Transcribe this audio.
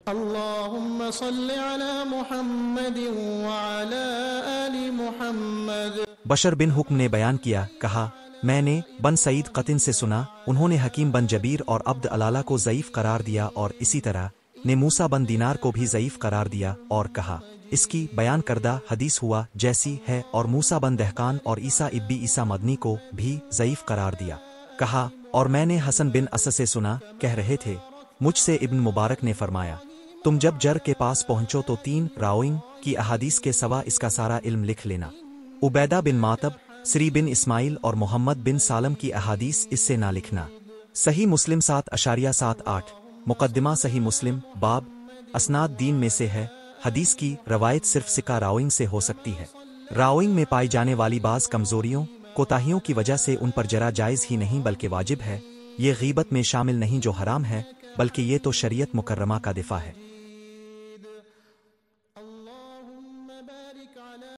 اللهم صل على محمد وعلى آل محمد۔ بشر بن حکم نے بیان کیا، کہا میں نے بن سعید قطن سے سنا، انہوں نے حکیم بن جبیر اور عبد علالہ کو ضعیف قرار دیا، اور اسی طرح نے موسیٰ بن دینار کو بھی ضعیف قرار دیا، اور کہا اس کی بیان کردہ حدیث ہوا جیسی ہے، اور موسیٰ بن دہقان اور عیسیٰ ابی عیسیٰ مدنی کو بھی ضعیف قرار دیا۔ کہا اور میں نے حسن بن اسد سے سنا، کہہ رہے تھے مجھ سے ابن مبارک نے فرمایا تم جب جر کے پاس پہنچو تو 3 راوئیں کی احادیث کے سوا اس کا سارا علم لکھ لینا۔ عبیدہ بن ماتب، سری بن اسماعیل اور محمد بن سالم کی احادیث اس سے نہ لکھنا۔ صحیح مسلم 7.78 مقدمہ صحیح مسلم باب اسناد دین میں سے ہے، حدیث کی روایت صرف ثقہ راوئیں سے ہو سکتی ہے۔ راوئیں میں پائی جانے والی بعض کمزوریوں کوتاہیوں کی وجہ سے ان پر جرح جائز ہی نہیں بلکہ واجب ہے۔ یہ غیبت میں شامل نہیں جو حرام ہے، بلکہ یہ تو شریعت مکرمہ کا دفاع ہے۔